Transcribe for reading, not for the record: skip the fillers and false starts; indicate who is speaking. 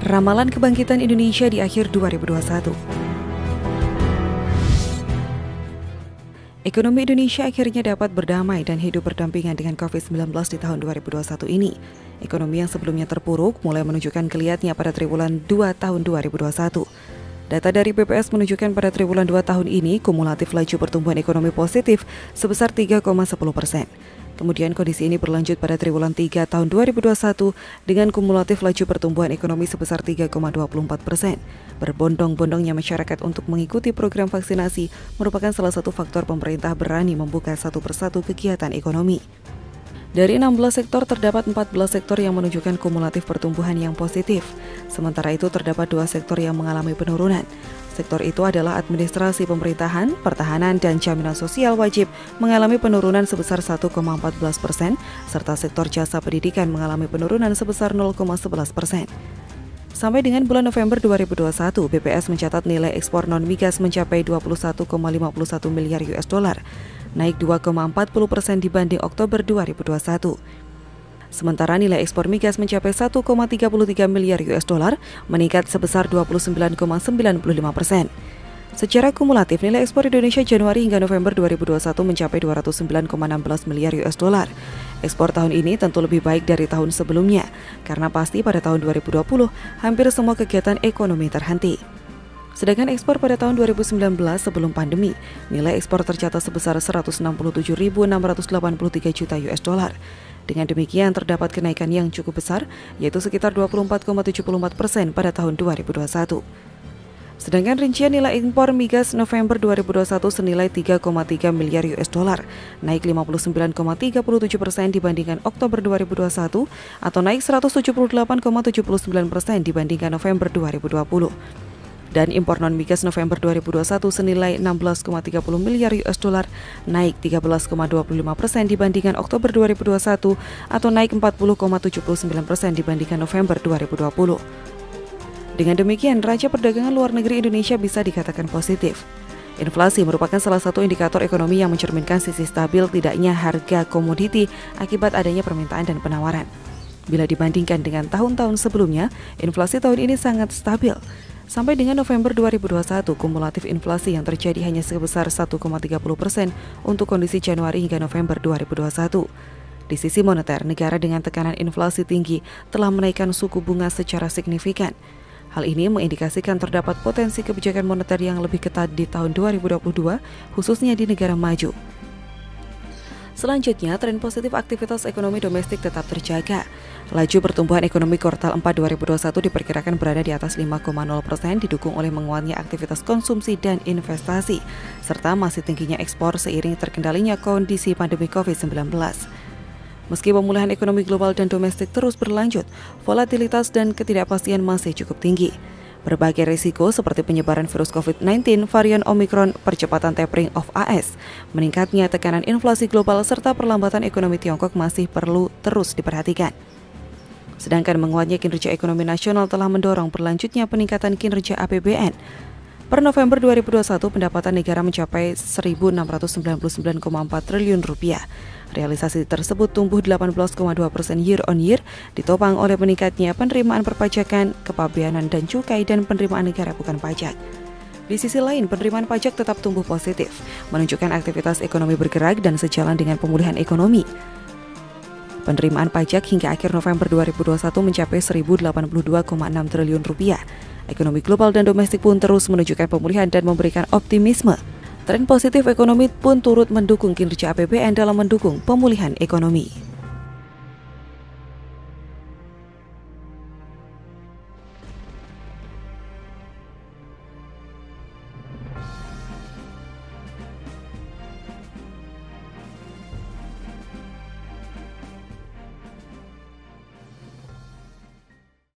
Speaker 1: Ramalan kebangkitan Indonesia di akhir 2021. Ekonomi Indonesia akhirnya dapat berdamai dan hidup berdampingan dengan COVID-19 di tahun 2021 ini. Ekonomi yang sebelumnya terpuruk mulai menunjukkan geliatnya pada triwulan 2 tahun 2021. Data dari BPS menunjukkan pada triwulan 2 tahun ini, kumulatif laju pertumbuhan ekonomi positif sebesar 3,10%. Kemudian kondisi ini berlanjut pada triwulan 3 tahun 2021 dengan kumulatif laju pertumbuhan ekonomi sebesar 3,24%. Berbondong-bondongnya masyarakat untuk mengikuti program vaksinasi merupakan salah satu faktor pemerintah berani membuka satu persatu kegiatan ekonomi. Dari 16 sektor terdapat 14 sektor yang menunjukkan kumulatif pertumbuhan yang positif. Sementara itu terdapat 2 sektor yang mengalami penurunan. Sektor itu adalah administrasi pemerintahan, pertahanan, dan jaminan sosial wajib mengalami penurunan sebesar 1,14%, serta sektor jasa pendidikan mengalami penurunan sebesar 0,11%. Sampai dengan bulan November 2021, BPS mencatat nilai ekspor non-migas mencapai 21,51 miliar US dollar, naik 2,40% dibanding Oktober 2021. Sementara nilai ekspor migas mencapai 1,33 miliar US dollar, meningkat sebesar 29,95%. Secara kumulatif, nilai ekspor Indonesia Januari hingga November 2021 mencapai 209,16 miliar US dollar. Ekspor tahun ini tentu lebih baik dari tahun sebelumnya, karena pasti pada tahun 2020 hampir semua kegiatan ekonomi terhenti. Sedangkan ekspor pada tahun 2019 sebelum pandemi, nilai ekspor tercatat sebesar 167.683 juta US dollar. Dengan demikian terdapat kenaikan yang cukup besar, yaitu sekitar 24,74% pada tahun 2021. Sedangkan rincian nilai impor migas November 2021 senilai 3,3 miliar US dollar, naik 59,37% dibandingkan Oktober 2021 atau naik 178,79% dibandingkan November 2020. Dan impor non-migas November 2021 senilai 16,30 miliar US dollar, naik 13,25% dibandingkan Oktober 2021 atau naik 40,79% dibandingkan November 2020. Dengan demikian, neraca perdagangan luar negeri Indonesia bisa dikatakan positif. Inflasi merupakan salah satu indikator ekonomi yang mencerminkan sisi stabil tidaknya harga komoditi akibat adanya permintaan dan penawaran. Bila dibandingkan dengan tahun-tahun sebelumnya, inflasi tahun ini sangat stabil. Sampai dengan November 2021, kumulatif inflasi yang terjadi hanya sebesar 1,30% untuk kondisi Januari hingga November 2021. Di sisi moneter, negara dengan tekanan inflasi tinggi telah menaikkan suku bunga secara signifikan. Hal ini mengindikasikan terdapat potensi kebijakan moneter yang lebih ketat di tahun 2022, khususnya di negara maju. Selanjutnya, tren positif aktivitas ekonomi domestik tetap terjaga. Laju pertumbuhan ekonomi kuartal 4 2021 diperkirakan berada di atas 5,0%, didukung oleh menguatnya aktivitas konsumsi dan investasi, serta masih tingginya ekspor seiring terkendalinya kondisi pandemi COVID-19. Meski pemulihan ekonomi global dan domestik terus berlanjut, volatilitas dan ketidakpastian masih cukup tinggi. Berbagai risiko seperti penyebaran virus COVID-19, varian Omicron, percepatan tapering of AS, meningkatnya tekanan inflasi global, serta perlambatan ekonomi Tiongkok masih perlu terus diperhatikan. Sedangkan menguatnya kinerja ekonomi nasional telah mendorong berlanjutnya peningkatan kinerja APBN. Per November 2021, pendapatan negara mencapai Rp1.699,4 triliun. Realisasi tersebut tumbuh 18,2% year on year, ditopang oleh meningkatnya penerimaan perpajakan, kepabeanan dan cukai, dan penerimaan negara bukan pajak. Di sisi lain, penerimaan pajak tetap tumbuh positif, menunjukkan aktivitas ekonomi bergerak dan sejalan dengan pemulihan ekonomi. Penerimaan pajak hingga akhir November 2021 mencapai Rp1.082,6 triliun. Ekonomi global dan domestik pun terus menunjukkan pemulihan dan memberikan optimisme. Tren positif ekonomi pun turut mendukung kinerja APBN dalam mendukung pemulihan ekonomi.